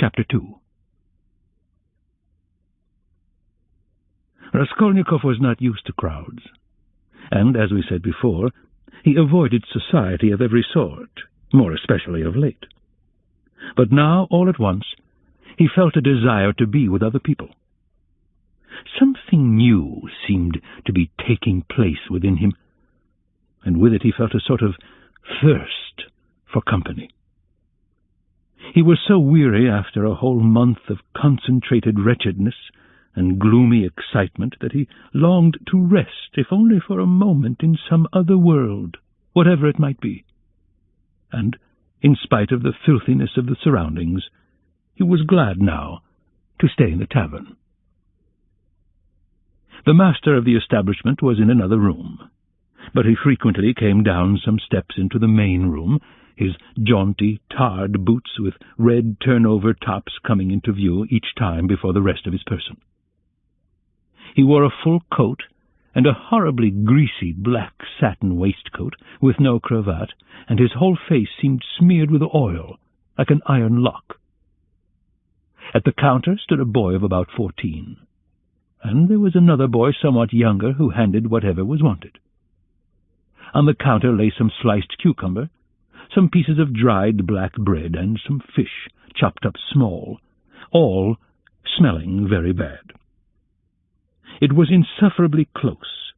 Chapter 2. Raskolnikov was not used to crowds, and, as we said before, he avoided society of every sort, more especially of late. But now, all at once, he felt a desire to be with other people. Something new seemed to be taking place within him, and with it he felt a sort of thirst for company. He was so weary after a whole month of concentrated wretchedness and gloomy excitement that he longed to rest, if only for a moment, in some other world, whatever it might be. And, in spite of the filthiness of the surroundings, he was glad now to stay in the tavern. The master of the establishment was in another room, but he frequently came down some steps into the main room, his jaunty, tarred boots with red turnover tops coming into view each time before the rest of his person. He wore a full coat and a horribly greasy black satin waistcoat with no cravat, and his whole face seemed smeared with oil, like an iron lock. At the counter stood a boy of about 14, and there was another boy somewhat younger who handed whatever was wanted. On the counter lay some sliced cucumber, some pieces of dried black bread, and some fish, chopped up small, all smelling very bad. It was insufferably close,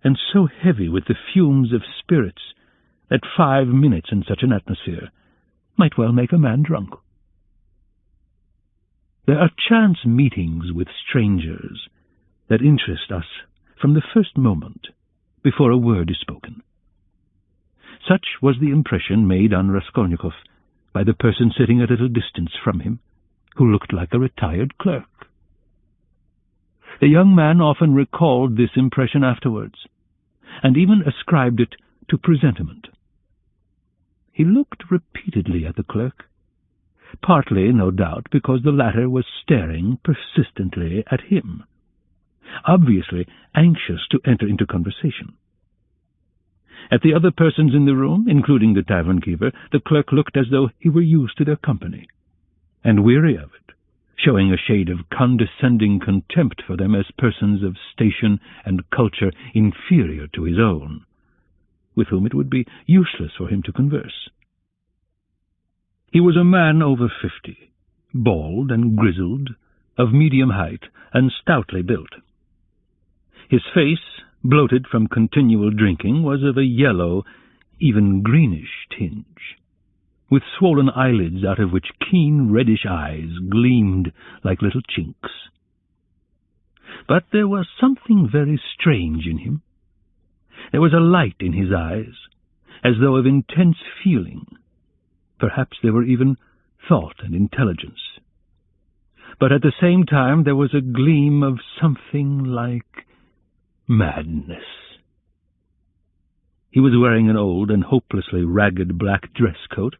and so heavy with the fumes of spirits that 5 minutes in such an atmosphere might well make a man drunk. There are chance meetings with strangers that interest us from the first moment, before a word is spoken. Such was the impression made on Raskolnikov by the person sitting at a little distance from him, who looked like a retired clerk. The young man often recalled this impression afterwards, and even ascribed it to presentiment. He looked repeatedly at the clerk, partly, no doubt, because the latter was staring persistently at him, obviously anxious to enter into conversation. At the other persons in the room, including the tavern-keeper, the clerk looked as though he were used to their company, and weary of it, showing a shade of condescending contempt for them as persons of station and culture inferior to his own, with whom it would be useless for him to converse. He was a man over 50, bald and grizzled, of medium height, and stoutly built. His face, bloated from continual drinking, was of a yellow, even greenish tinge, with swollen eyelids out of which keen reddish eyes gleamed like little chinks. But there was something very strange in him. There was a light in his eyes, as though of intense feeling. Perhaps there were even thought and intelligence. But at the same time there was a gleam of something like madness. He was wearing an old and hopelessly ragged black dress coat,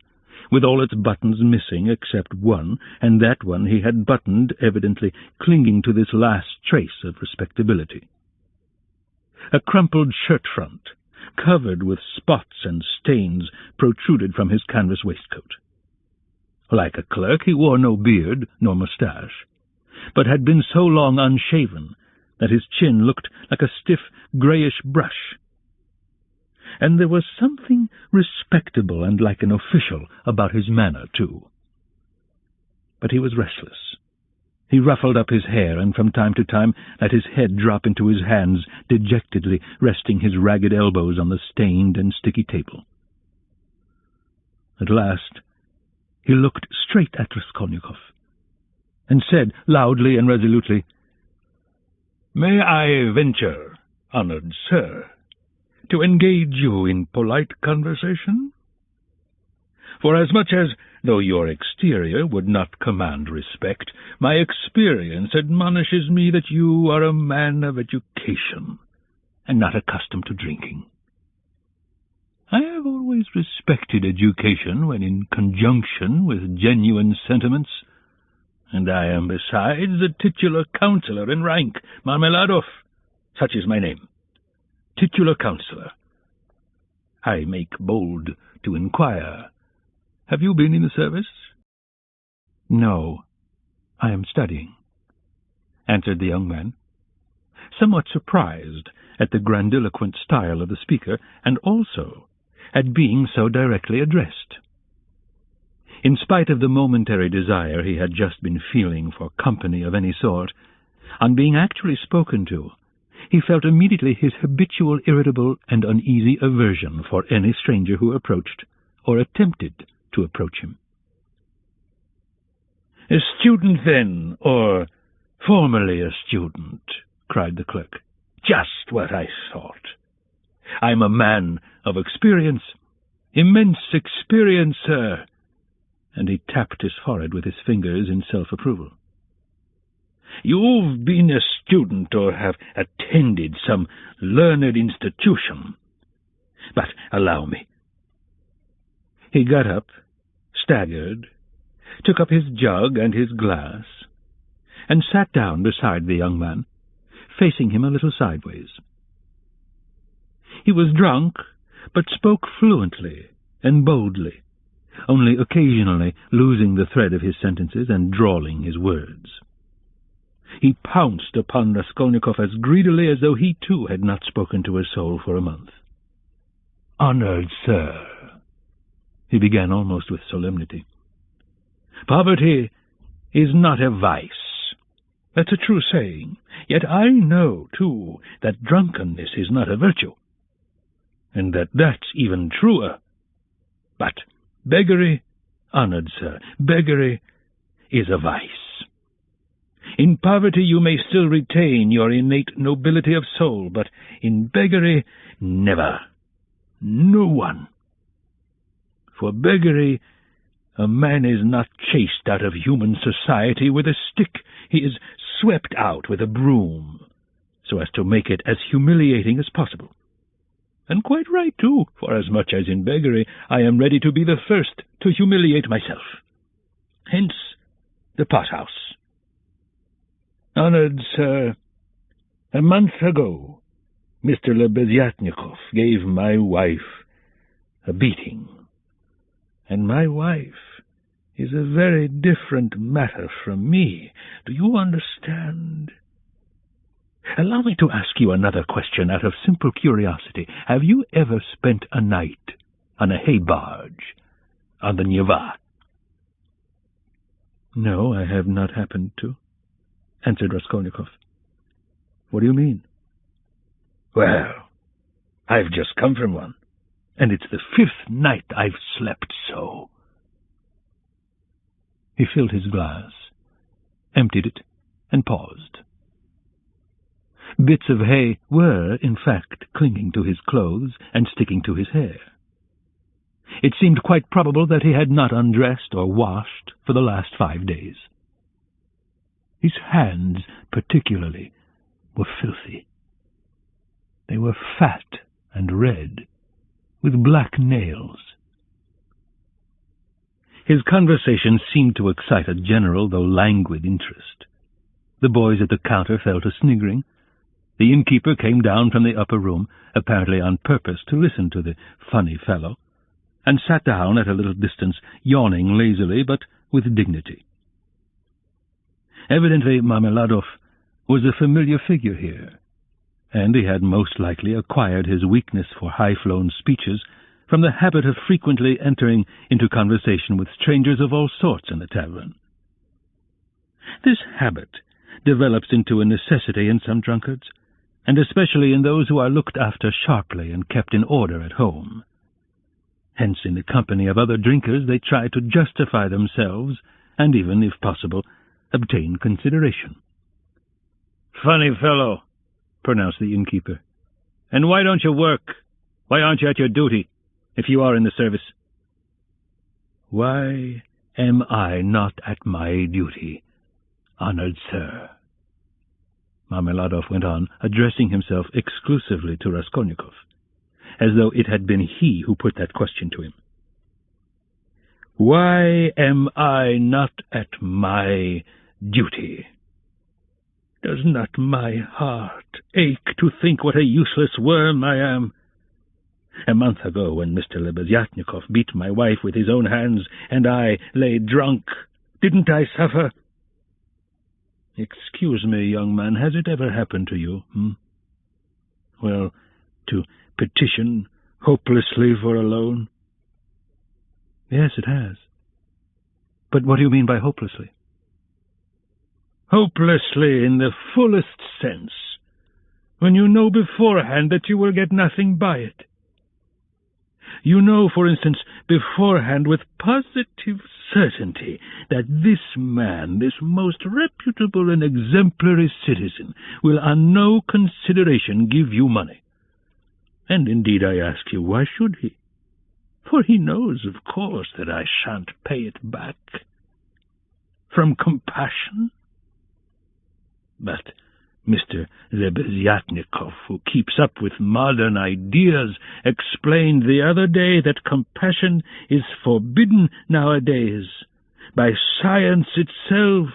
with all its buttons missing except one, and that one he had buttoned, evidently clinging to this last trace of respectability. A crumpled shirt-front, covered with spots and stains, protruded from his canvas waistcoat. Like a clerk, he wore no beard nor moustache, but had been so long unshaven that his chin looked like a stiff greyish brush. And there was something respectable and like an official about his manner, too. But he was restless. He ruffled up his hair, and from time to time let his head drop into his hands, dejectedly resting his ragged elbows on the stained and sticky table. At last he looked straight at Raskolnikov, and said loudly and resolutely, "May I venture, honored sir, to engage you in polite conversation? Forasmuch as, though your exterior would not command respect, my experience admonishes me that you are a man of education, and not accustomed to drinking. I have always respected education when in conjunction with genuine sentiments, and I am besides a titular councillor in rank, Marmeladov, such is my name, titular councillor. I make bold to inquire, have you been in the service?" "No, I am studying," answered the young man, somewhat surprised at the grandiloquent style of the speaker, and also at being so directly addressed. In spite of the momentary desire he had just been feeling for company of any sort, on being actually spoken to, he felt immediately his habitual irritable and uneasy aversion for any stranger who approached or attempted to approach him. "A student, then, or formerly a student?" cried the clerk. "Just what I thought. I'm a man of experience, immense experience, sir." And he tapped his forehead with his fingers in self-approval. "You've been a student or have attended some learned institution. But allow me." He got up, staggered, took up his jug and his glass, and sat down beside the young man, facing him a little sideways. He was drunk, but spoke fluently and boldly, only occasionally losing the thread of his sentences and drawling his words. He pounced upon Raskolnikov as greedily as though he too had not spoken to a soul for a month. "Honored sir," he began almost with solemnity, "poverty is not a vice. That's a true saying. Yet I know, too, that drunkenness is not a virtue, and that that's even truer. But beggary, honored sir, beggary is a vice. In poverty you may still retain your innate nobility of soul, but in beggary, never. No one. For beggary, a man is not chased out of human society with a stick. He is swept out with a broom, so as to make it as humiliating as possible. And quite right, too, for as much as in beggary I am ready to be the first to humiliate myself. Hence the pothouse. Honored sir, a month ago, Mr. Lebeziatnikov gave my wife a beating. And my wife is a very different matter from me. Do you understand? Allow me to ask you another question out of simple curiosity. Have you ever spent a night on a hay barge on the Neva?" "No, I have not happened to," answered Raskolnikov. "What do you mean?" "Well, I've just come from one, and it's the 5th night I've slept so." He filled his glass, emptied it, and paused. Bits of hay were, in fact, clinging to his clothes and sticking to his hair. It seemed quite probable that he had not undressed or washed for the last 5 days. His hands, particularly, were filthy. They were fat and red, with black nails. His conversation seemed to excite a general, though languid, interest. The boys at the counter fell to sniggering. The innkeeper came down from the upper room, apparently on purpose to listen to the funny fellow, and sat down at a little distance, yawning lazily, but with dignity. Evidently Marmeladov was a familiar figure here, and he had most likely acquired his weakness for high-flown speeches from the habit of frequently entering into conversation with strangers of all sorts in the tavern. This habit develops into a necessity in some drunkards, and especially in those who are looked after sharply and kept in order at home. Hence, in the company of other drinkers, they try to justify themselves, and even, if possible, obtain consideration. "Funny fellow," pronounced the innkeeper. "And why don't you work? Why aren't you at your duty, if you are in the service?" "Why am I not at my duty, honored sir?" Marmeladov went on, addressing himself exclusively to Raskolnikov, as though it had been he who put that question to him. "Why am I not at my duty? Does not my heart ache to think what a useless worm I am? A month ago, when Mr. Lebeziatnikov beat my wife with his own hands, and I lay drunk, Didn't I suffer? Excuse me, young man, has it ever happened to you, Well, to petition hopelessly for a loan? Yes, it has. But what do you mean by hopelessly? Hopelessly in the fullest sense, when you know beforehand that you will get nothing by it. You know, for instance, beforehand with positive certainty that this man, this most reputable and exemplary citizen, will on no consideration give you money. And indeed I ask you, why should he? For he knows, of course, that I shan't pay it back. From compassion? But Mr. Lebeziatnikov, who keeps up with modern ideas, explained the other day that compassion is forbidden nowadays by science itself,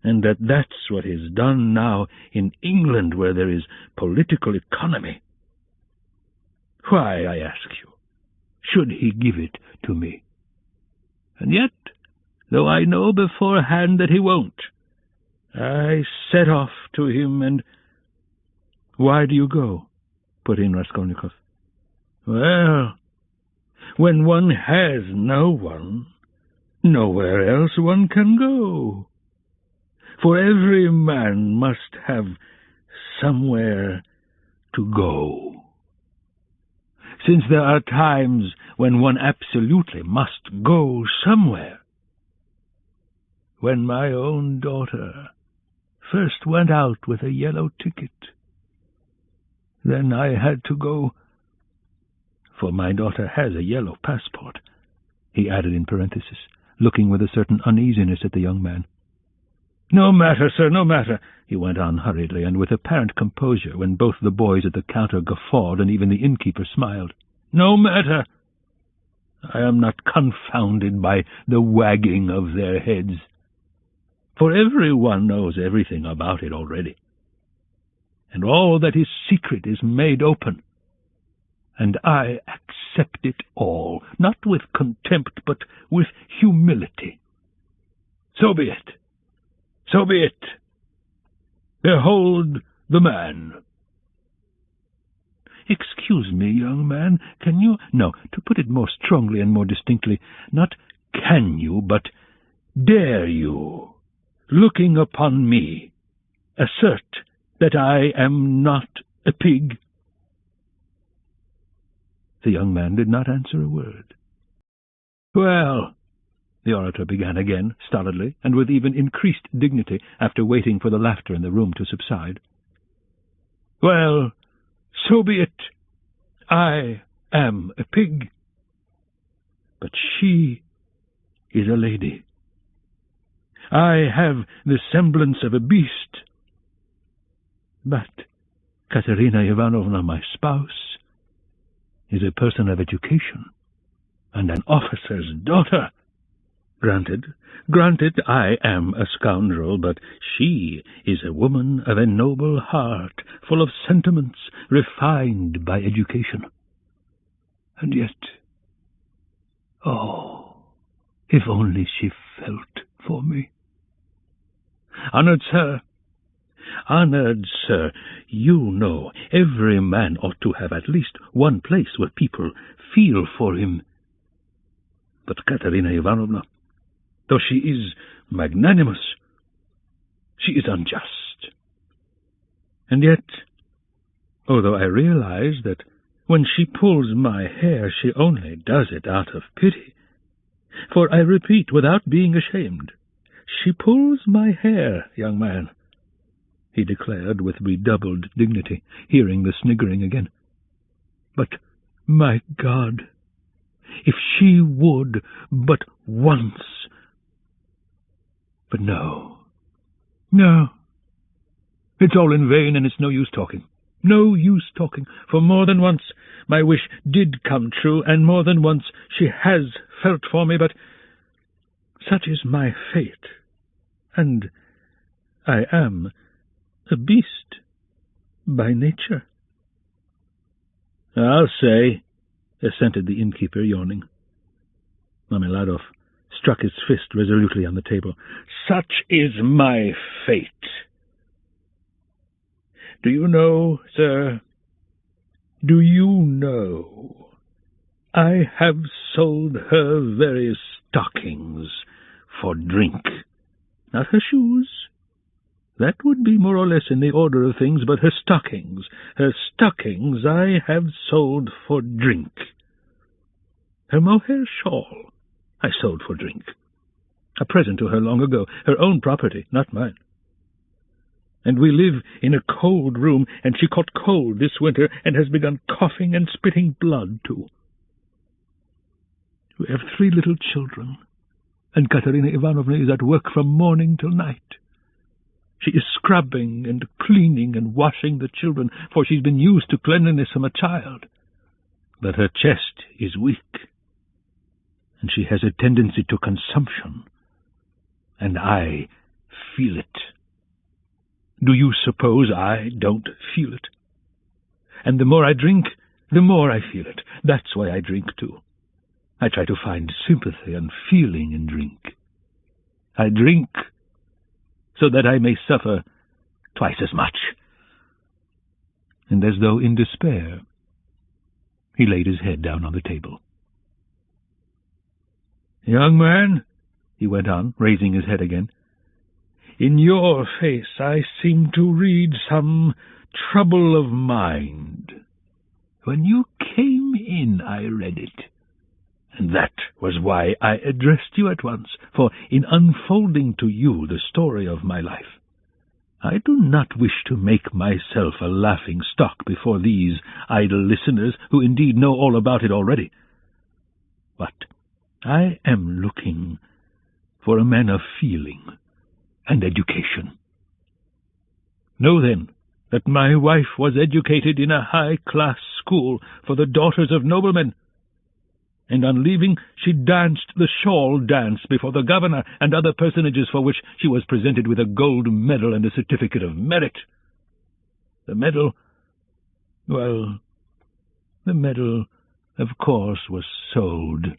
and that that's what is done now in England, where there is political economy. Why, I ask you, should he give it to me? And yet, though I know beforehand that he won't, I set off to him, and— Why do you go? Put in Raskolnikov. Well, when one has no one, nowhere else one can go. For every man must have somewhere to go. Since there are times when one absolutely must go somewhere. When my own daughter first went out with a yellow ticket, then I had to go, for my daughter has a yellow passport, he added in parenthesis, looking with a certain uneasiness at the young man. No matter, sir, no matter, he went on hurriedly, and with apparent composure, when both the boys at the counter guffawed and even the innkeeper smiled. No matter. I am not confounded by the wagging of their heads, for everyone knows everything about it already, and all that is secret is made open, and I accept it all, not with contempt, but with humility. So be it. So be it. Behold the man. Excuse me, young man, can you— No, to put it more strongly and more distinctly, not can you, but dare you, looking upon me, assert that I am not a pig? The young man did not answer a word. Well, the orator began again, stolidly, and with even increased dignity, after waiting for the laughter in the room to subside. Well, so be it. I am a pig. But she is a lady. I have the semblance of a beast. But Katerina Ivanovna, my spouse, is a person of education, and an officer's daughter. Granted, I am a scoundrel, but she is a woman of a noble heart, full of sentiments, refined by education. And yet, oh, if only she felt for me. Honored sir, you know every man ought to have at least one place where people feel for him. But Katerina Ivanovna, though she is magnanimous, she is unjust. And yet, although I realize that when she pulls my hair, she only does it out of pity, for I repeat, without being ashamed, she pulls my hair, young man, he declared with redoubled dignity, hearing the sniggering again. But, my God, if she would but once— But no, it's all in vain, and it's no use talking. No use talking, for more than once my wish did come true, and more than once she has felt for me, but such is my fate, and I am a beast by nature. I'll say, assented the innkeeper, yawning. Marmeladov struck his fist resolutely on the table. "Such is my fate. Do you know, sir, do you know, I have sold her very stockings for drink. Not her shoes. That would be more or less in the order of things, but her stockings I have sold for drink. Her mohair shawl I sold for drink. A present to her long ago, her own property, not mine. And we live in a cold room, and she caught cold this winter and has begun coughing and spitting blood, too. We have 3 little children, and Katerina Ivanovna is at work from morning till night. She is scrubbing and cleaning and washing the children, for she's been used to cleanliness from a child. But her chest is weak, and she has a tendency to consumption, and I feel it. Do you suppose I don't feel it? And the more I drink, the more I feel it. That's why I drink, too. I try to find sympathy and feeling in drink. I drink so that I may suffer twice as much." And as though in despair, he laid his head down on the table. "Young man," he went on, raising his head again, "in your face I seem to read some trouble of mind. When you came in, I read it. And that was why I addressed you at once, for in unfolding to you the story of my life, I do not wish to make myself a laughing-stock before these idle listeners, who indeed know all about it already. But I am looking for a man of feeling and education. Know, then, that my wife was educated in a high-class school for the daughters of noblemen, and on leaving she danced the shawl dance before the governor and other personages, for which she was presented with a gold medal and a certificate of merit. The medal, well, the medal, of course, was sold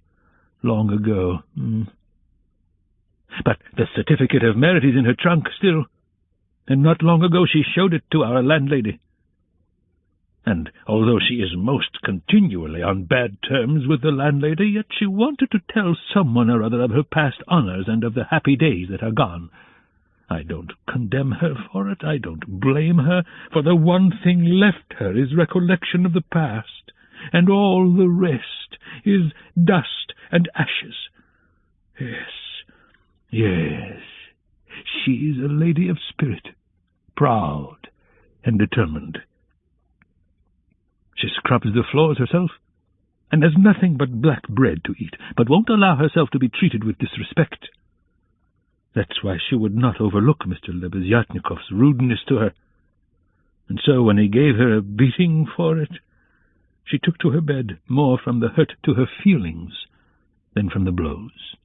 long ago. But the certificate of merit is in her trunk still, and not long ago she showed it to our landlady. And although she is most continually on bad terms with the landlady, yet she wanted to tell someone or other of her past honors and of the happy days that are gone. I don't condemn her for it, I don't blame her, for the one thing left her is recollection of the past, and all the rest is dust and ashes. Yes, she is a lady of spirit, proud and determined. She scrubs the floors herself, and has nothing but black bread to eat, but won't allow herself to be treated with disrespect. That's why she would not overlook Mr. Lebeziatnikov's rudeness to her. And so, when he gave her a beating for it, she took to her bed more from the hurt to her feelings than from the blows.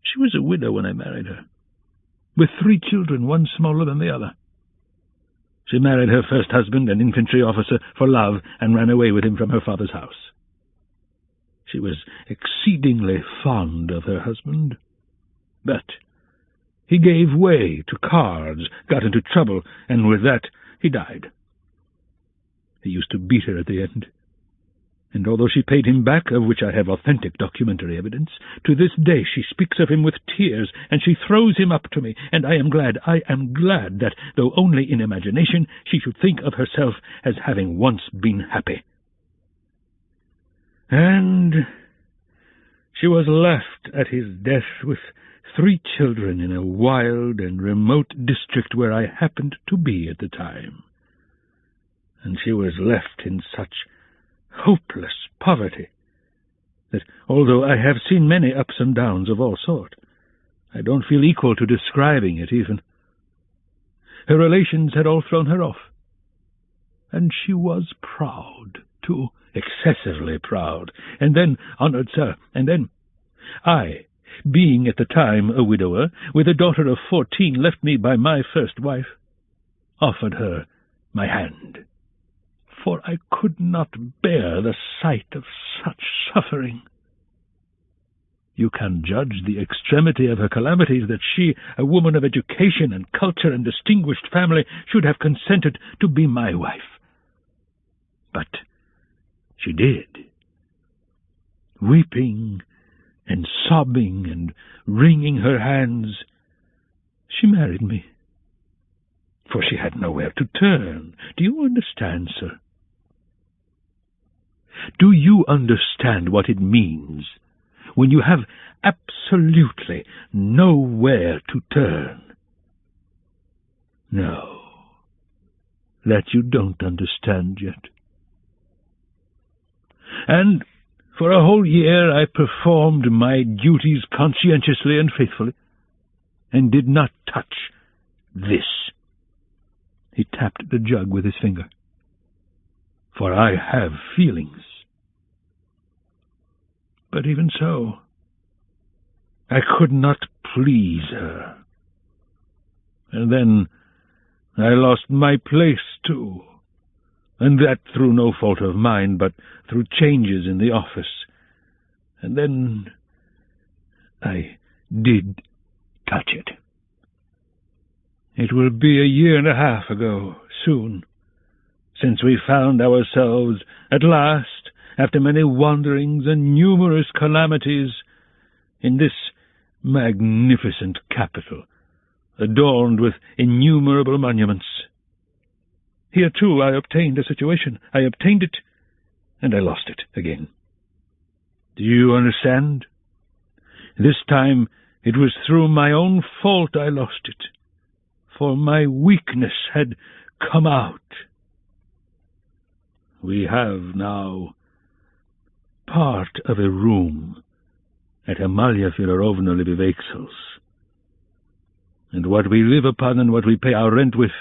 She was a widow when I married her, with 3 children, one smaller than the other. She married her first husband, an infantry officer, for love, and ran away with him from her father's house. She was exceedingly fond of her husband, but he gave way to cards, got into trouble, and with that he died. He used to beat her at the end, and although she paid him back, of which I have authentic documentary evidence, to this day she speaks of him with tears, and she throws him up to me, and I am glad that, though only in imagination, she should think of herself as having once been happy. And she was left at his death with 3 children in a wild and remote district where I happened to be at the time. And she was left in such hopeless poverty that, although I have seen many ups and downs of all sorts, I don't feel equal to describing it even. Her relations had all thrown her off, and she was proud, too, excessively proud. And then, honored sir, and then I, being at the time a widower, with a daughter of 14 left me by my first wife, offered her my hand, for I could not bear the sight of such suffering. You can judge the extremity of her calamities, that she, a woman of education and culture and distinguished family, should have consented to be my wife. But she did. Weeping and sobbing and wringing her hands, she married me. For she had nowhere to turn. Do you understand, sir? Do you understand what it means when you have absolutely nowhere to turn? No, that you don't understand yet. And for a whole year I performed my duties conscientiously and faithfully, and did not touch this. He tapped the jug with his finger. For I have feelings. But even so, I could not please her. And then I lost my place, too, and that through no fault of mine, but through changes in the office. And then I did touch it. It will be a year and a half ago, soon, since we found ourselves at last, after many wanderings and numerous calamities, in this magnificent capital, adorned with innumerable monuments. Here, too, I obtained a situation. I obtained it, and I lost it again. Do you understand? This time it was through my own fault I lost it, for my weakness had come out. We have now part of a room at Amalia Filarovna Libivexel's, and what we live upon and what we pay our rent with,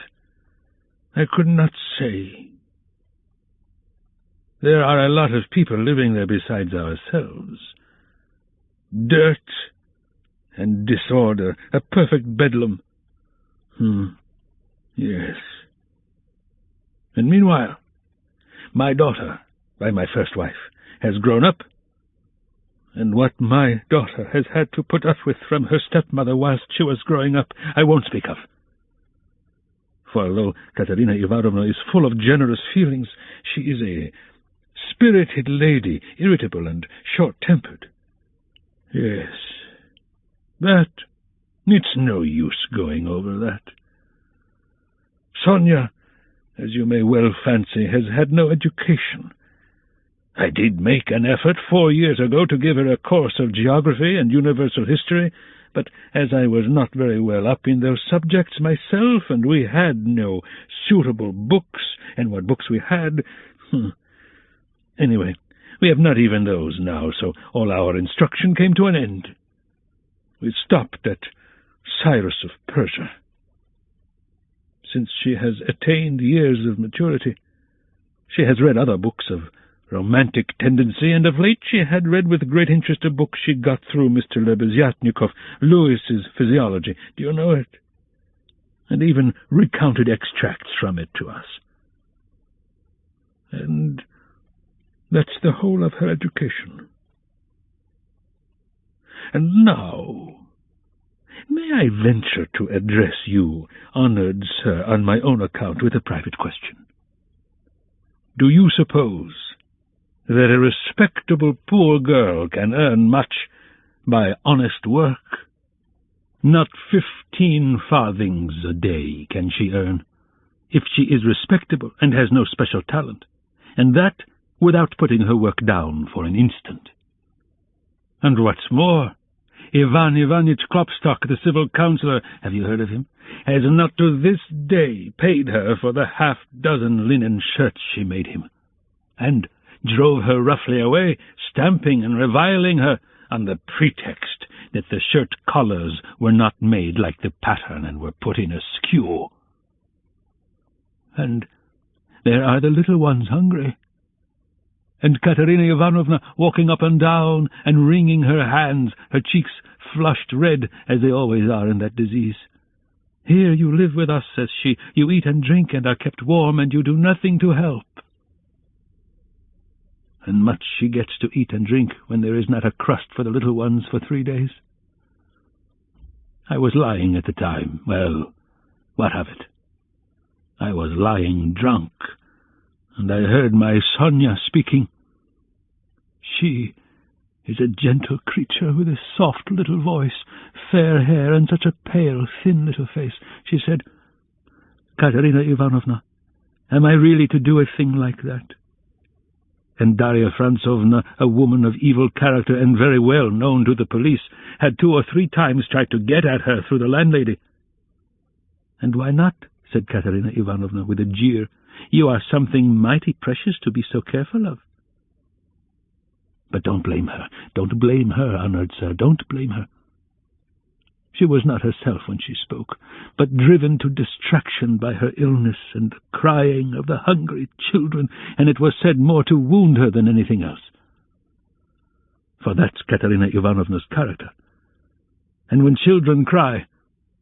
I could not say. There are a lot of people living there besides ourselves. Dirt and disorder, a perfect bedlam. Yes. And meanwhile, my daughter, by my first wife, has grown up, and what my daughter has had to put up with from her stepmother whilst she was growing up, I won't speak of. For although Katerina Ivanovna is full of generous feelings, she is a spirited lady, irritable and short-tempered. Yes, it's no use going over that. Sonia, as you may well fancy, has had no education. I did make an effort 4 years ago to give her a course of geography and universal history, but as I was not very well up in those subjects myself, and we had no suitable books, and what books we had... Anyway, we have not even those now, so all our instruction came to an end. We stopped at Cyrus of Persia. Since she has attained years of maturity, she has read other books of romantic tendency, and of late she had read with great interest a book she got through Mr. Lebeziatnikov, Lewis's Physiology. Do you know it? And even recounted extracts from it to us. And that's the whole of her education. And now, may I venture to address you, honored sir, on my own account with a private question? Do you suppose that a respectable poor girl can earn much by honest work? Not 15 farthings a day can she earn, if she is respectable and has no special talent, and that without putting her work down for an instant. And what's more, Ivan Ivanitch Klopstock, the civil councillor, have you heard of him, has not to this day paid her for the half-dozen linen shirts she made him, and drove her roughly away, stamping and reviling her on the pretext that the shirt collars were not made like the pattern and were put in askew. And there are the little ones hungry, and Katerina Ivanovna walking up and down and wringing her hands, her cheeks flushed red, as they always are in that disease. Here you live with us, says she, you eat and drink and are kept warm, and you do nothing to help. and much she gets to eat and drink when there is not a crust for the little ones for 3 days. I was lying at the time. Well, what of it? I was lying drunk, and I heard my Sonia speaking. She is a gentle creature with a soft little voice, fair hair, and such a pale, thin little face. She said, "Katerina Ivanovna, am I really to do a thing like that?" And Darya Frantsovna, a woman of evil character and very well known to the police, had 2 or 3 times tried to get at her through the landlady. "And why not?" said Katerina Ivanovna with a jeer. "You are something mighty precious to be so careful of." "But don't blame her. Don't blame her, honoured sir. Don't blame her. She was not herself when she spoke, but driven to distraction by her illness and the crying of the hungry children, and it was said more to wound her than anything else. For that's Katerina Ivanovna's character. And when children cry,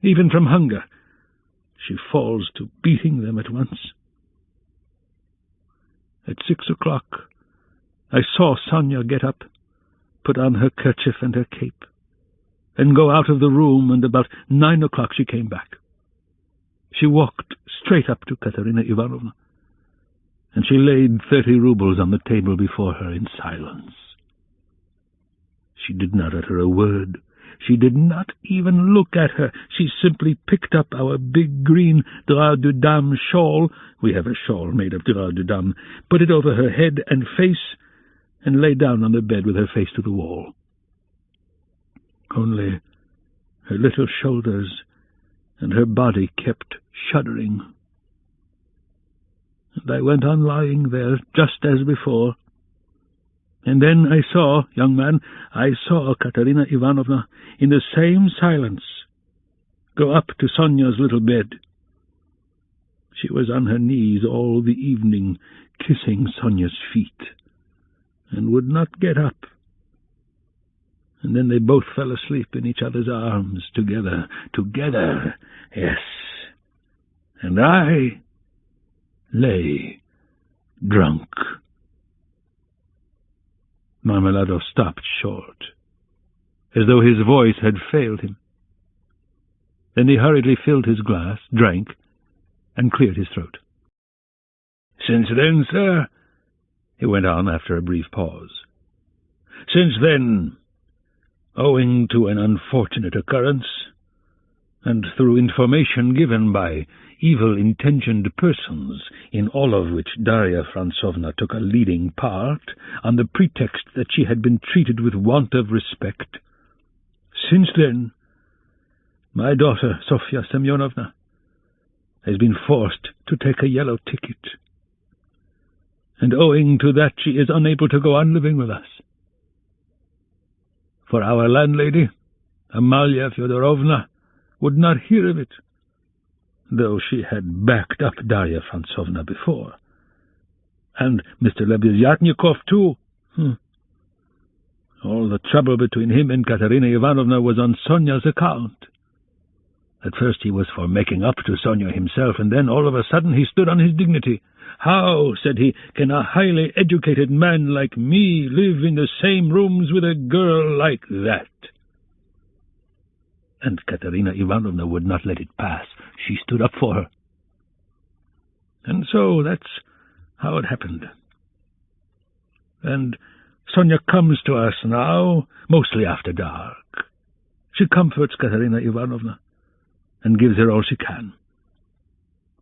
even from hunger, she falls to beating them at once. At 6 o'clock, I saw Sonia get up, put on her kerchief and her cape, and go out of the room, and about 9 o'clock she came back. She walked straight up to Katerina Ivanovna, and she laid 30 rubles on the table before her in silence. She did not utter a word. She did not even look at her. She simply picked up our big green drap de dame shawl — we have a shawl made of drap de dame — put it over her head and face, and lay down on the bed with her face to the wall. Only her little shoulders and her body kept shuddering. And I went on lying there just as before. And then I saw, young man, I saw Katerina Ivanovna, in the same silence, go up to Sonia's little bed. She was on her knees all the evening, kissing Sonia's feet, and would not get up. And then they both fell asleep in each other's arms, together, yes. And I lay drunk. Marmeladov stopped short, as though his voice had failed him. Then he hurriedly filled his glass, drank, and cleared his throat. "Since then, sir," he went on after a brief pause, "since then, owing to an unfortunate occurrence, and through information given by evil-intentioned persons, in all of which Darya Frantsovna took a leading part, on the pretext that she had been treated with want of respect, since then, my daughter, Sofya Semyonovna, has been forced to take a yellow ticket, and owing to that she is unable to go on living with us. For our landlady, Amalia Fyodorovna, would not hear of it, though she had backed up Darya Frantsovna before. And Mr. Lebezyatnikov, too. All the trouble between him and Katerina Ivanovna was on Sonia's account. At first he was for making up to Sonia himself, and then all of a sudden he stood on his dignity. 'How,' said he, 'can a highly educated man like me live in the same rooms with a girl like that?' And Katerina Ivanovna would not let it pass. She stood up for her. And so that's how it happened. And Sonia comes to us now, mostly after dark. She comforts Katerina Ivanovna and gives her all she can.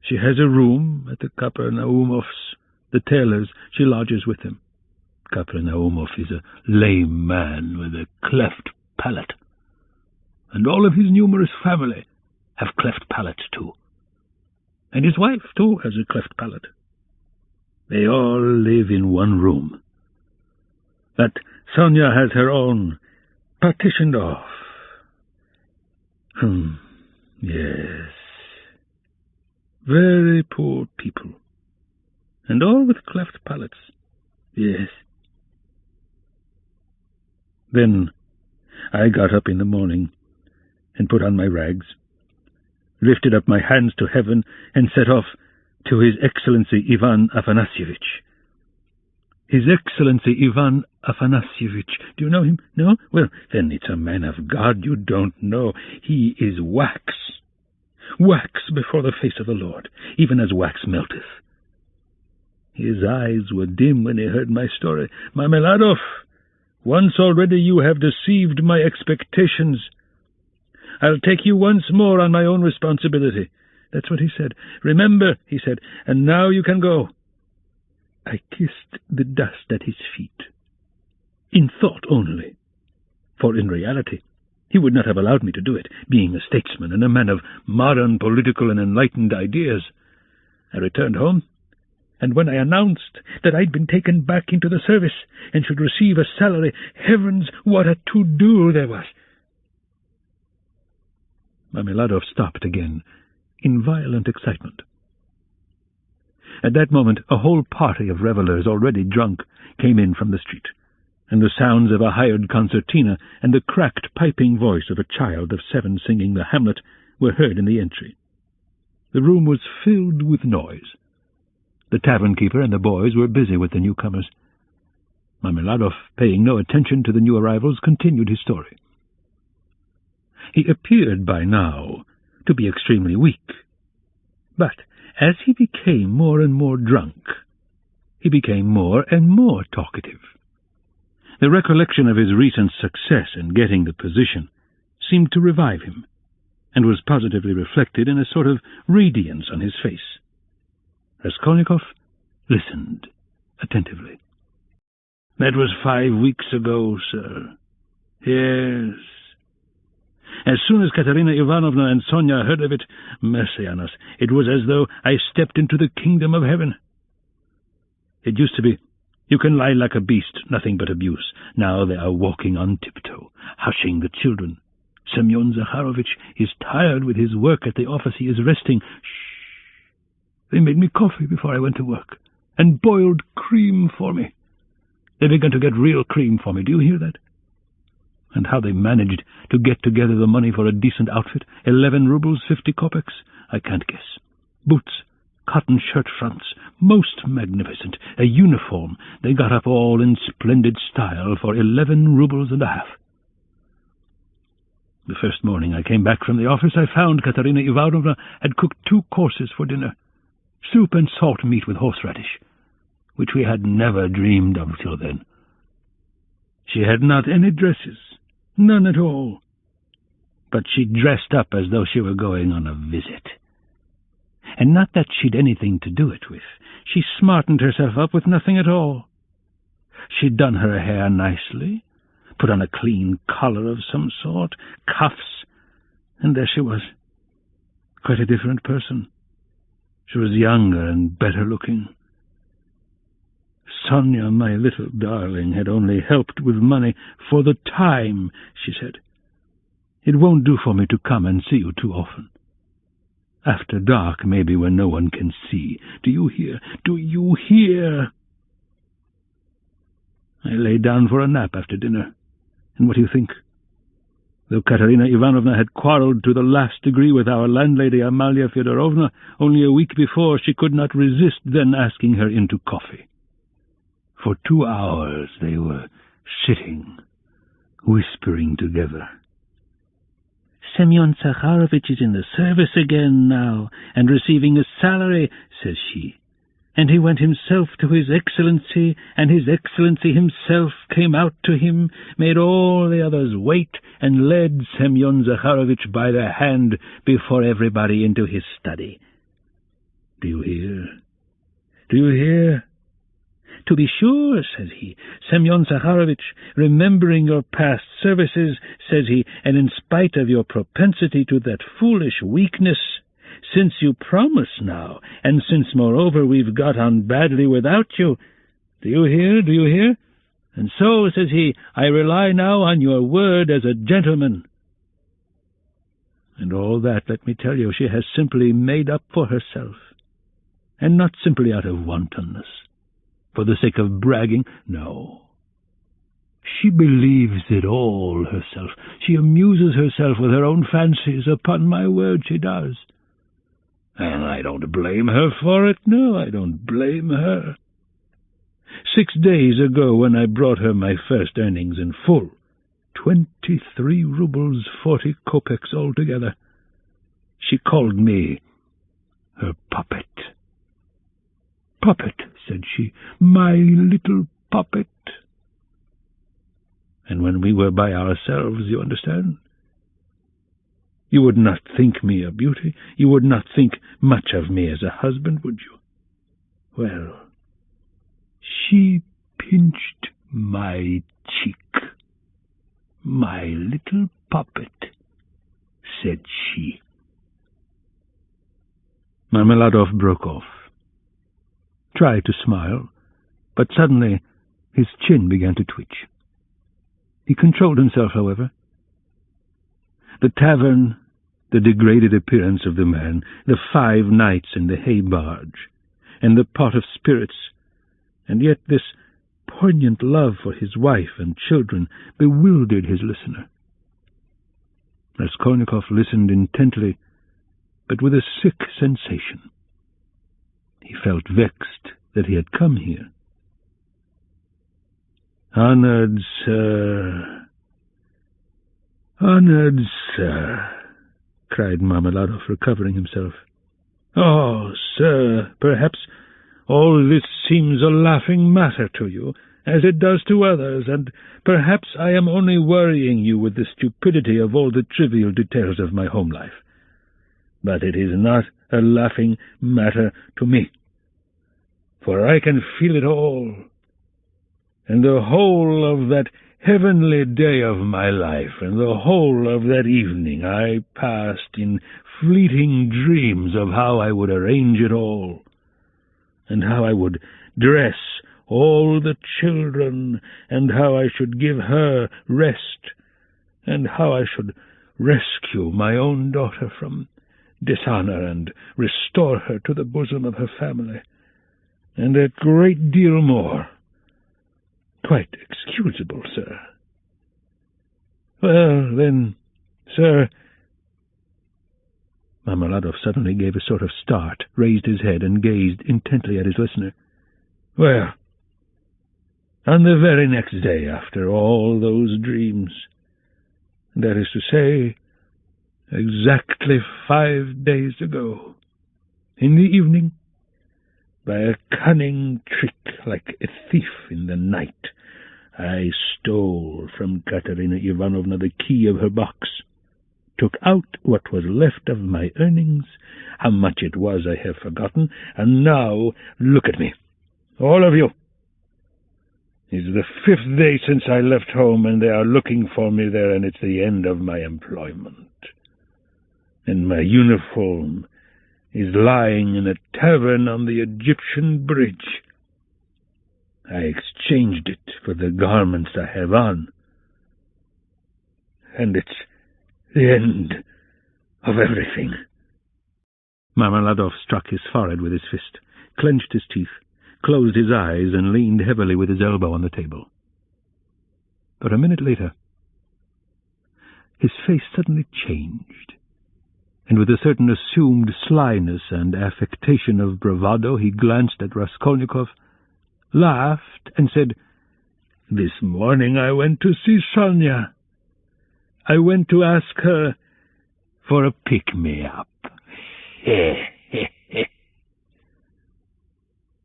She has a room at the Kapernaumovs, the tailors. She lodges with them. Kapernaumov is a lame man with a cleft palate, and all of his numerous family have cleft palates too. And his wife, too, has a cleft palate. They all live in one room. But Sonia has her own, partitioned off. Yes. Very poor people. And all with cleft palates. Yes. Then I got up in the morning and put on my rags, lifted up my hands to heaven, and set off to His Excellency Ivan Afanasyevich. His Excellency Ivan Afanasyevich. Do you know him? No? Well, then it's a man of God you don't know. He is wax. Wax before the face of the Lord, even as wax melteth. His eyes were dim when he heard my story. Marmeladov, once already you have deceived my expectations. I'll take you once more on my own responsibility. That's what he said. Remember, he said, and now you can go. I kissed the dust at his feet, in thought only, for in reality he would not have allowed me to do it, being a statesman and a man of modern political and enlightened ideas. I returned home, and when I announced that I'd been taken back into the service and should receive a salary, heavens, what a to-do there was! Marmeladov stopped again, in violent excitement. At that moment a whole party of revellers, already drunk, came in from the street, and the sounds of a hired concertina and the cracked piping voice of a child of 7 singing the Hamlet were heard in the entry. The room was filled with noise. The tavern-keeper and the boys were busy with the newcomers. Marmeladov, paying no attention to the new arrivals, continued his story. He appeared by now to be extremely weak, but as he became more and more drunk, he became more and more talkative. The recollection of his recent success in getting the position seemed to revive him, and was positively reflected in a sort of radiance on his face. Raskolnikov listened attentively. "That was 5 weeks ago, sir. Yes. As soon as Katerina Ivanovna and Sonia heard of it, mercy on us, it was as though I stepped into the kingdom of heaven. It used to be, you can lie like a beast, nothing but abuse. Now they are walking on tiptoe, hushing the children. Semyon Zakharovich is tired with his work at the office. He is resting. Shh! They made me coffee before I went to work, and boiled cream for me. They began to get real cream for me. Do you hear that? And how they managed to get together the money for a decent outfit, 11 rubles, 50 kopecks, I can't guess. Boots, cotton shirt fronts, most magnificent, a uniform they got up all in splendid style for 11 rubles and a half. The first morning I came back from the office, I found Katerina Ivanovna had cooked 2 courses for dinner, soup and salt meat with horseradish, which we had never dreamed of till then. She had not any dresses, none at all, but she dressed up as though she were going on a visit. And not that she'd anything to do it with. She smartened herself up with nothing at all. She'd done her hair nicely, put on a clean collar of some sort, cuffs, and there she was, quite a different person. She was younger and better looking. Sonia, my little darling, had only helped with money for the time, she said. It won't do for me to come and see you too often. After dark, maybe, when no one can see. Do you hear? Do you hear? I lay down for a nap after dinner, and what do you think? Though Katerina Ivanovna had quarrelled to the last degree with our landlady Amalia Fedorovna only a week before, she could not resist then asking her into coffee. For 2 hours they were sitting, whispering together. "Semyon Zakharovich is in the service again now, and receiving a salary," says she. "And he went himself to His Excellency, and His Excellency himself came out to him, made all the others wait, and led Semyon Zakharovich by the hand before everybody into his study. Do you hear? Do you hear? To be sure," says he, "Semyon Zakharovich, remembering your past services," says he, "and in spite of your propensity to that foolish weakness, since you promise now, and since, moreover, we've got on badly without you, do you hear, do you hear? And so," says he, "I rely now on your word as a gentleman." And all that, let me tell you, she has simply made up for herself, and not simply out of wantonness, for the sake of bragging. No. She believes it all herself. She amuses herself with her own fancies. Upon my word, she does. And I don't blame her for it. No, I don't blame her. 6 days ago, when I brought her my first earnings in full, 23 rubles 40 kopecks altogether, she called me her puppet. "Puppet," said she, "my little puppet." And when we were by ourselves, you understand, you would not think me a beauty, you would not think much of me as a husband, would you? Well, she pinched my cheek. "My little puppet," said she. Marmeladov broke off, tried to smile, but suddenly his chin began to twitch. He controlled himself, however. The tavern, the degraded appearance of the man, the 5 nights in the hay barge, and the pot of spirits, and yet this poignant love for his wife and children bewildered his listener. Raskolnikov listened intently, but with a sick sensation. He felt vexed that he had come here. "Honored sir," cried Marmeladov, recovering himself. "Oh, sir, perhaps all this seems a laughing matter to you, as it does to others, and perhaps I am only worrying you with the stupidity of all the trivial details of my home life. But it is not a laughing matter to me, for I can feel it all, and the whole of that heavenly day of my life, and the whole of that evening I passed in fleeting dreams of how I would arrange it all, and how I would dress all the children, and how I should give her rest, and how I should rescue my own daughter from dishonor and restore her to the bosom of her family, and a great deal more. Quite excusable, sir. Well, then, sir—" Marmeladov suddenly gave a sort of start, raised his head, and gazed intently at his listener. "Well, on the very next day after all those dreams, that is to say, exactly 5 days ago, in the evening, by a cunning trick like a thief in the night, I stole from Katerina Ivanovna the key of her box, took out what was left of my earnings. How much it was I have forgotten, and now look at me, all of you. It's the 5th day since I left home, and they are looking for me there, and it's the end of my employment. And my uniform is lying in a tavern on the Egyptian bridge. I exchanged it for the garments I have on, and it's the end of everything." Marmeladov struck his forehead with his fist, clenched his teeth, closed his eyes, and leaned heavily with his elbow on the table. But a minute later, his face suddenly changed, and with a certain assumed slyness and affectation of bravado he glanced at Raskolnikov, laughed, and said, "This morning I went to see Sonia. I went to ask her for a pick-me-up."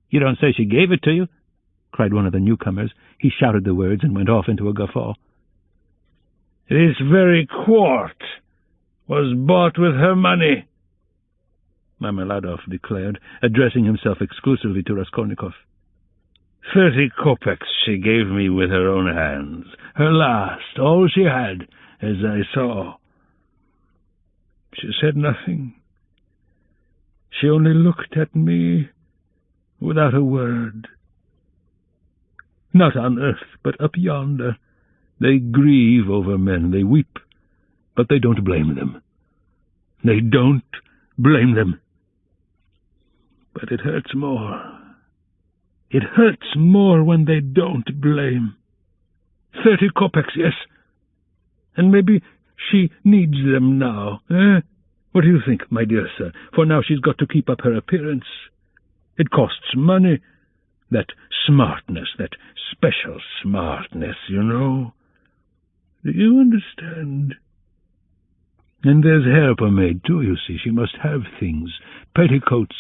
"You don't say she gave it to you?" cried one of the newcomers. He shouted the words and went off into a guffaw. "This very quart was bought with her money," Marmeladov declared, addressing himself exclusively to Raskolnikov. 30 kopecks she gave me with her own hands, her last, all she had, as I saw. She said nothing. She only looked at me without a word. Not on earth, but up yonder. They grieve over men, they weep, but they don't blame them. They don't blame them. But it hurts more. It hurts more when they don't blame. 30 kopecks, yes. And maybe she needs them now, eh? What do you think, my dear sir? For now she's got to keep up her appearance. It costs money. That smartness, that special smartness, you know. Do you understand? And there's hair pomade, too, you see. She must have things. Petticoats,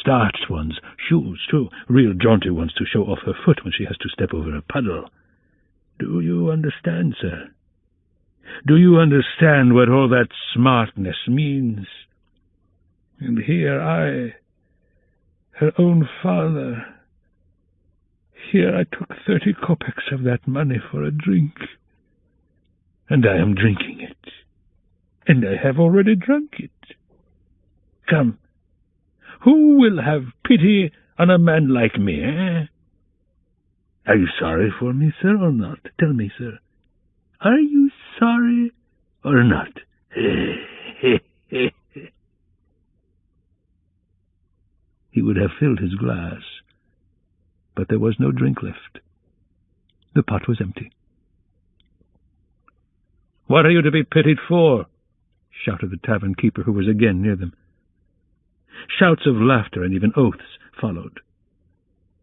starched ones, shoes, too, real jaunty ones to show off her foot when she has to step over a puddle. Do you understand, sir? Do you understand what all that smartness means? And here I, her own father, here I took 30 kopecks of that money for a drink, and I am drinking it, and I have already drunk it. Come, who will have pity on a man like me, eh? Are you sorry for me, sir, or not? Tell me, sir. Are you sorry or not? He would have filled his glass, but there was no drink left. The pot was empty. "What are you to be pitied for?" shouted the tavern-keeper, who was again near them. Shouts of laughter and even oaths followed.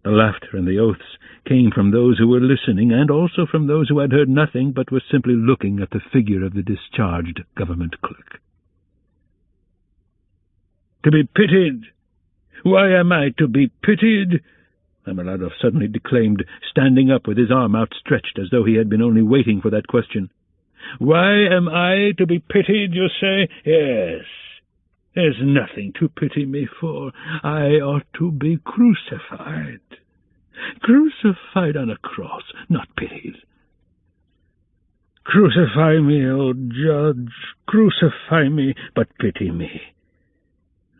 The laughter and the oaths came from those who were listening, and also from those who had heard nothing but were simply looking at the figure of the discharged government clerk. "To be pitied? Why am I to be pitied?" Ameladov suddenly declaimed, standing up with his arm outstretched as though he had been only waiting for that question. "Why am I to be pitied, you say? Yes. There's nothing to pity me for. I ought to be crucified. Crucified on a cross, not pitied. Crucify me, O Judge, crucify me, but pity me.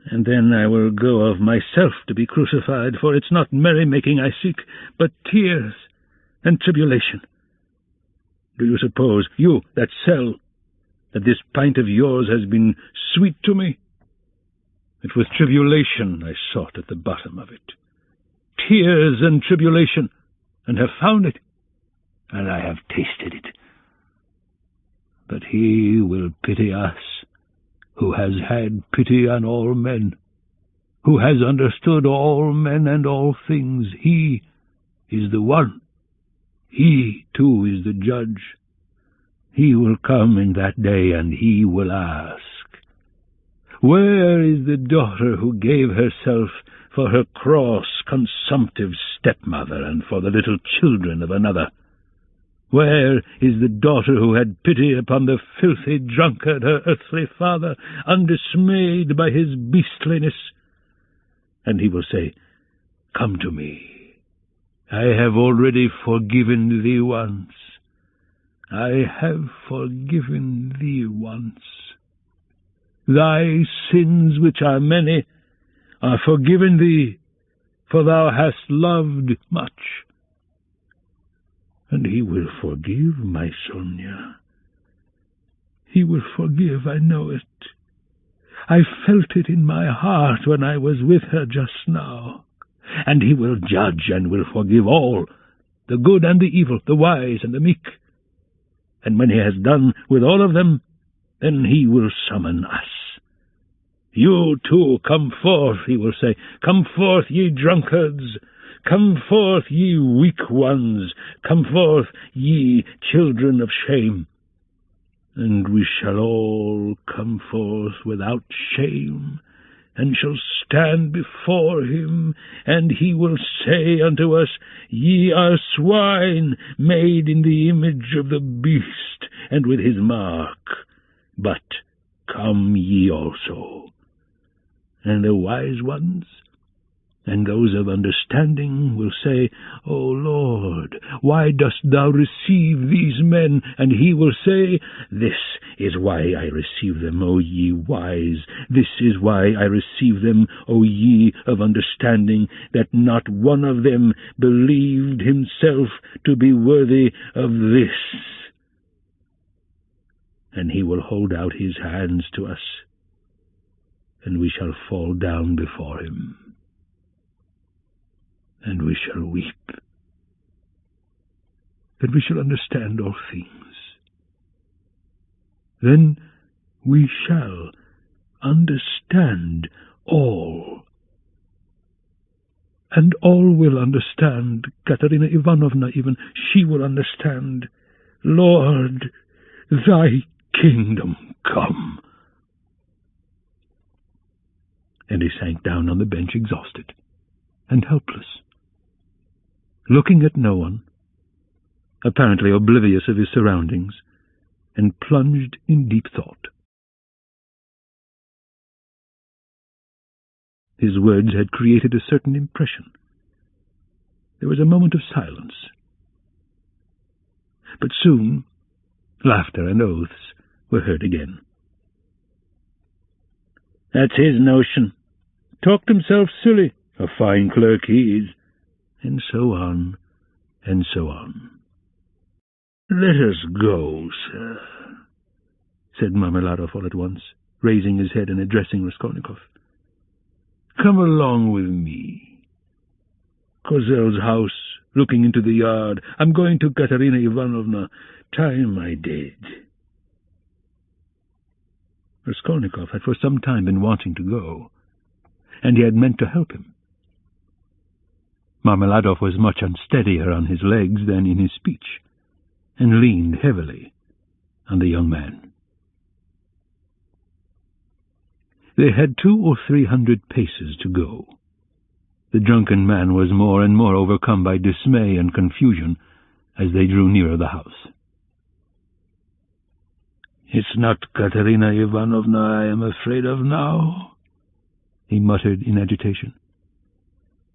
And then I will go of myself to be crucified, for it's not merrymaking I seek, but tears and tribulation. Do you suppose, you that sell, that this pint of yours has been sweet to me? It was tribulation I sought at the bottom of it. Tears and tribulation, and have found it, and I have tasted it. But he will pity us, who has had pity on all men, who has understood all men and all things. He is the one. He, too, is the judge. He will come in that day, and he will ask, where is the daughter who gave herself for her cross, consumptive stepmother, and for the little children of another? Where is the daughter who had pity upon the filthy drunkard, her earthly father, undismayed by his beastliness? And he will say, come to me. I have already forgiven thee once. I have forgiven thee once. Thy sins, which are many, are forgiven thee, for thou hast loved much. And he will forgive, my Sonia. He will forgive, I know it. I felt it in my heart when I was with her just now. And he will judge and will forgive all, the good and the evil, the wise and the meek. And when he has done with all of them, then he will summon us. You too, come forth, he will say. Come forth, ye drunkards. Come forth, ye weak ones. Come forth, ye children of shame. And we shall all come forth without shame, and shall stand before him, and he will say unto us, Ye are swine, made in the image of the beast, and with his mark. But come ye also. And the wise ones, and those of understanding, will say, O Lord, why dost thou receive these men? And he will say, This is why I receive them, O ye wise. This is why I receive them, O ye of understanding, that not one of them believed himself to be worthy of this. And he will hold out his hands to us, and we shall fall down before him, and we shall weep, and we shall understand all things. Then we shall understand all. And all will understand, Katerina Ivanovna, even she will understand. Lord, thy kingdom come. And he sank down on the bench exhausted and helpless, looking at no one, apparently oblivious of his surroundings, and plunged in deep thought. His words had created a certain impression. There was a moment of silence. But soon laughter and oaths were heard again. "That's his notion. Talked himself silly. A fine clerk he is." And so on, and so on. "Let us go, sir," said Marmeladov all at once, raising his head and addressing Raskolnikov. "Come along with me. Kozel's house, looking into the yard. I'm going to Katerina Ivanovna. Time I did." Raskolnikov had for some time been wanting to go, and he had meant to help him. Marmeladov was much unsteadier on his legs than in his speech, and leaned heavily on the young man. They had 200 or 300 paces to go. The drunken man was more and more overcome by dismay and confusion as they drew nearer the house. "It's not Katerina Ivanovna I am afraid of now," he muttered in agitation.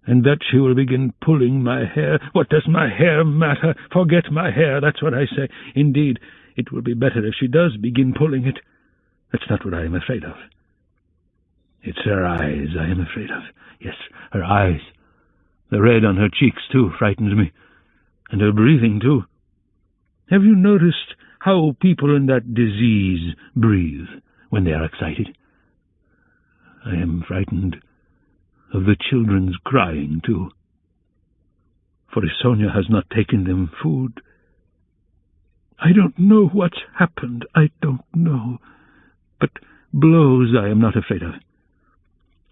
"And that she will begin pulling my hair. What does my hair matter? Forget my hair, that's what I say. Indeed, it will be better if she does begin pulling it. That's not what I am afraid of. It's her eyes I am afraid of. Yes, her eyes. The red on her cheeks, too, frightens me. And her breathing, too. Have you noticed how people in that disease breathe when they are excited? I am frightened of the children's crying, too. For if Sonia has not taken them food, I don't know what's happened. I don't know. But blows I am not afraid of.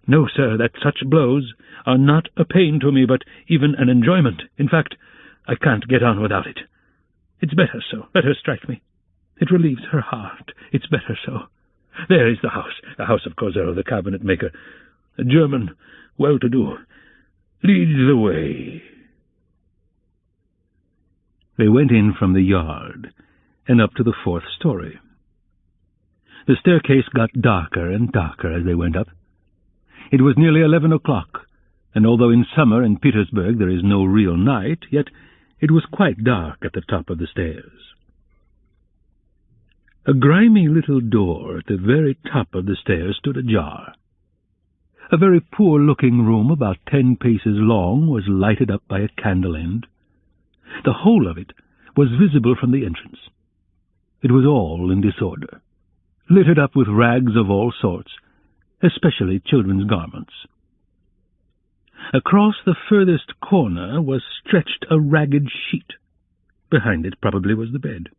No, sir, that such blows are not a pain to me, but even an enjoyment. In fact, I can't get on without it. It's better so. Let her strike me. It relieves her heart. It's better so. There is the house of Kozel, the cabinet maker. A German, well-to-do. Lead the way." They went in from the yard and up to the 4th story. The staircase got darker and darker as they went up. It was nearly 11 o'clock, and although in summer in Petersburg there is no real night, yet it was quite dark at the top of the stairs. A grimy little door at the very top of the stairs stood ajar. A very poor-looking room, about 10 paces long, was lighted up by a candle end. The whole of it was visible from the entrance. It was all in disorder, littered up with rags of all sorts, especially children's garments. Across the furthest corner was stretched a ragged sheet. Behind it probably was the bed.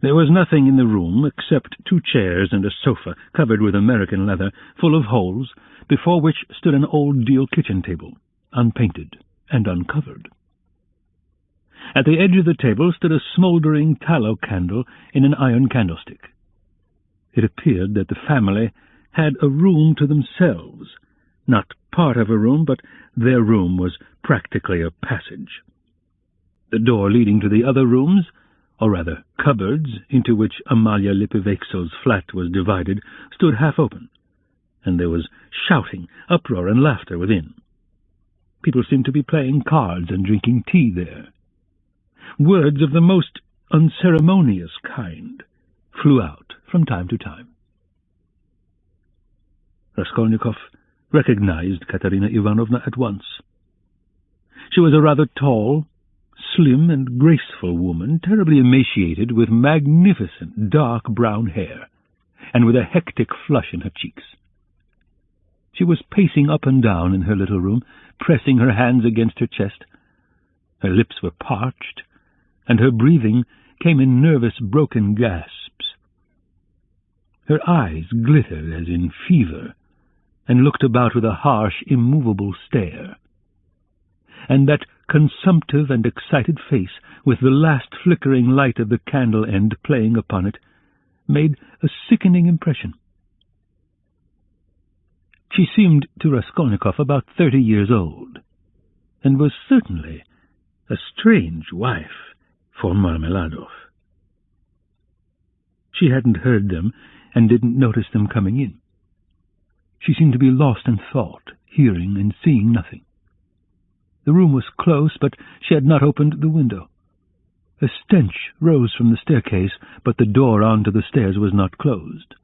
There was nothing in the room except 2 chairs and a sofa covered with American leather, full of holes, before which stood an old deal kitchen table, unpainted and uncovered. At the edge of the table stood a smouldering tallow candle in an iron candlestick. It appeared that the family had a room to themselves, not part of a room, but their room was practically a passage. The door leading to the other rooms, or rather cupboards, into which Amalia Lipoviksel's flat was divided, stood half open, and there was shouting, uproar, and laughter within. People seemed to be playing cards and drinking tea there. Words of the most unceremonious kind flew out from time to time. Raskolnikov recognized Katerina Ivanovna at once. She was a rather tall, slim and graceful woman, terribly emaciated, with magnificent dark brown hair, and with a hectic flush in her cheeks. She was pacing up and down in her little room, pressing her hands against her chest. Her lips were parched, and her breathing came in nervous, broken gasps. Her eyes glittered as in fever, and looked about with a harsh, immovable stare. And that consumptive and excited face, with the last flickering light of the candle end playing upon it, made a sickening impression. She seemed to Raskolnikov about 30 years old, and was certainly a strange wife for Marmeladov. She hadn't heard them and didn't notice them coming in. She seemed to be lost in thought, hearing and seeing nothing. The room was close, but she had not opened the window. A stench rose from the staircase, but the door onto the stairs was not closed.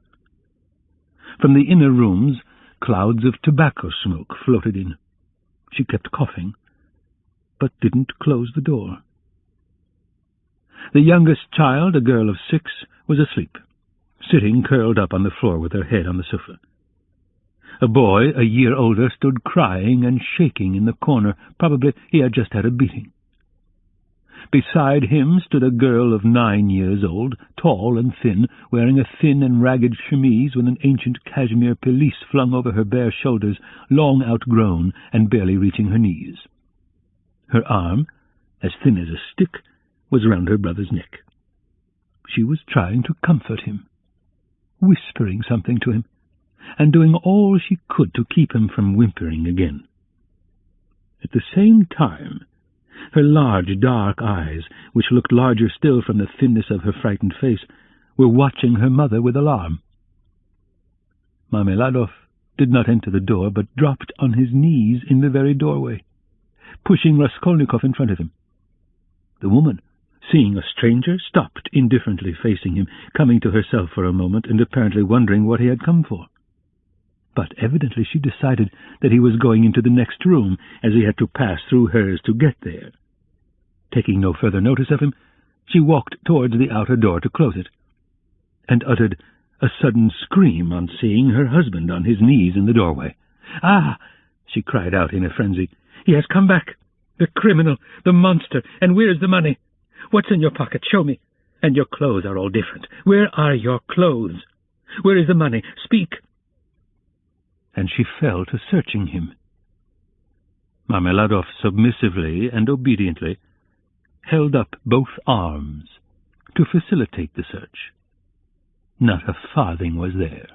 From the inner rooms, clouds of tobacco smoke floated in. She kept coughing, but didn't close the door. The youngest child, a girl of 6, was asleep, sitting curled up on the floor with her head on the sofa. A boy, a year older, stood crying and shaking in the corner. Probably he had just had a beating. Beside him stood a girl of 9 years old, tall and thin, wearing a thin and ragged chemise with an ancient cashmere pelisse flung over her bare shoulders, long outgrown and barely reaching her knees. Her arm, as thin as a stick, was round her brother's neck. She was trying to comfort him, whispering something to him, and doing all she could to keep him from whimpering again. At the same time, her large, dark eyes, which looked larger still from the thinness of her frightened face, were watching her mother with alarm. Marmeladov did not enter the door, but dropped on his knees in the very doorway, pushing Raskolnikov in front of him. The woman, seeing a stranger, stopped indifferently facing him, coming to herself for a moment and apparently wondering what he had come for. But evidently she decided that he was going into the next room, as he had to pass through hers to get there. Taking no further notice of him, she walked towards the outer door to close it, and uttered a sudden scream on seeing her husband on his knees in the doorway. "Ah!" she cried out in a frenzy. "He has come back! The criminal! The monster! And where's the money? What's in your pocket? Show me! And your clothes are all different. Where are your clothes? Where is the money? Speak!" And she fell to searching him. Marmeladov submissively and obediently held up both arms to facilitate the search. Not a farthing was there.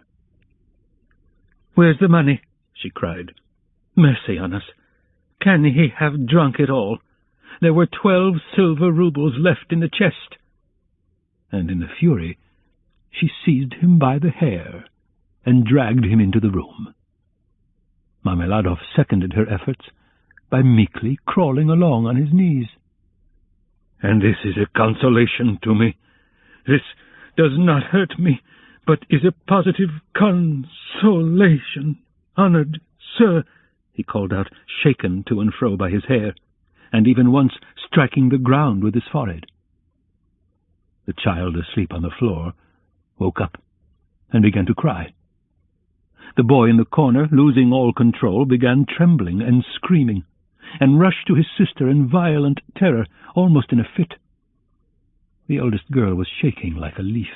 "Where's the money?" she cried. "Mercy on us! Can he have drunk it all? There were 12 silver roubles left in the chest." And in a fury, she seized him by the hair and dragged him into the room. Marmeladov seconded her efforts by meekly crawling along on his knees. "And this is a consolation to me. This does not hurt me, but is a positive consolation. Honored sir," he called out, shaken to and fro by his hair, and even once striking the ground with his forehead. The child, asleep on the floor, woke up and began to cry. The boy in the corner, losing all control, began trembling and screaming, and rushed to his sister in violent terror, almost in a fit. The oldest girl was shaking like a leaf.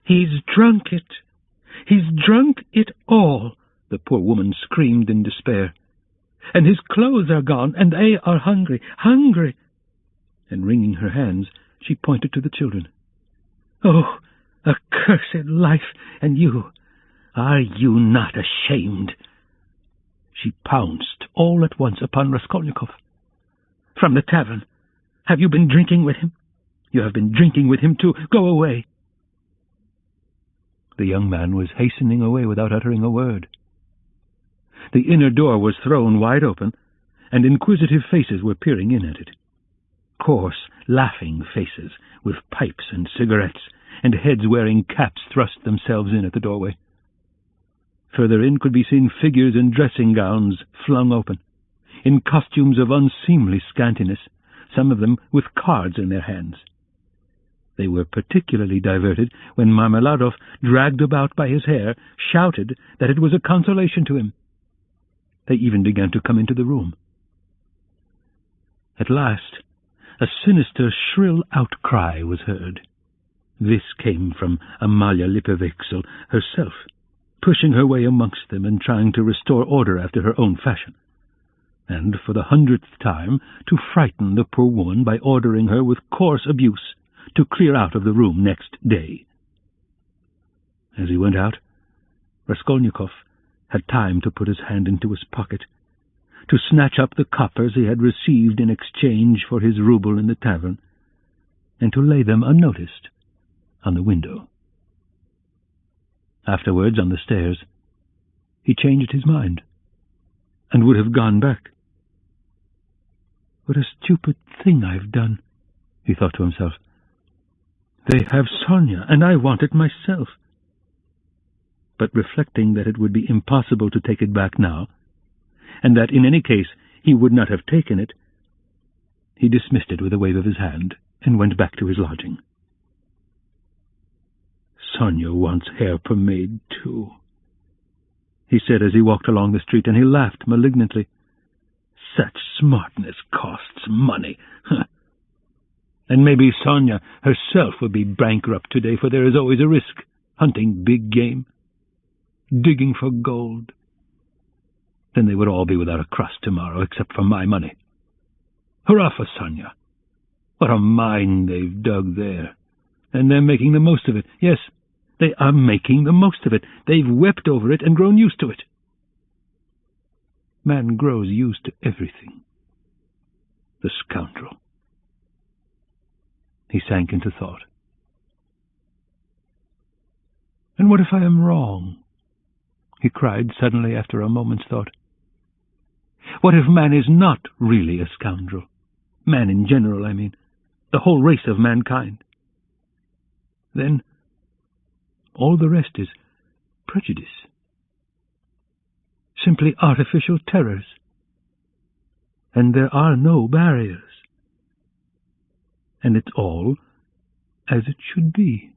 "He's drunk it! He's drunk it all!" the poor woman screamed in despair. "And his clothes are gone, and they are hungry, hungry!" And wringing her hands, she pointed to the children. "Oh, accursed life! And you! Are you not ashamed?" She pounced all at once upon Raskolnikov. "From the tavern. Have you been drinking with him? You have been drinking with him too. Go away." The young man was hastening away without uttering a word. The inner door was thrown wide open, and inquisitive faces were peering in at it. Coarse, laughing faces, with pipes and cigarettes, and heads wearing caps thrust themselves in at the doorway. Further in could be seen figures in dressing gowns flung open, in costumes of unseemly scantiness, some of them with cards in their hands. They were particularly diverted when Marmeladov, dragged about by his hair, shouted that it was a consolation to him. They even began to come into the room. At last, a sinister, shrill outcry was heard. This came from Amalia Lipovexel herself, pushing her way amongst them and trying to restore order after her own fashion, and for the 100th time to frighten the poor woman by ordering her with coarse abuse to clear out of the room next day. As he went out, Raskolnikov had time to put his hand into his pocket, to snatch up the coppers he had received in exchange for his rouble in the tavern, and to lay them unnoticed on the window. Afterwards, on the stairs, he changed his mind, and would have gone back. "What a stupid thing I've done," he thought to himself. "They have Sonia, and I want it myself." But reflecting that it would be impossible to take it back now, and that in any case he would not have taken it, he dismissed it with a wave of his hand and went back to his lodging. "Sonia wants hair pomade, too," he said as he walked along the street, and he laughed malignantly. "Such smartness costs money. And maybe Sonia herself would be bankrupt today, for there is always a risk, hunting big game, digging for gold. Then they would all be without a crust tomorrow, except for my money. Hurrah for Sonia! What a mine they've dug there, and they're making the most of it. Yes, they are making the most of it. They've wept over it and grown used to it. Man grows used to everything. The scoundrel." He sank into thought. "And what if I am wrong?" he cried suddenly after a moment's thought. "What if man is not really a scoundrel? Man in general, I mean. The whole race of mankind. Then all the rest is prejudice. Simply artificial terrors. And there are no barriers. And it's all as it should be."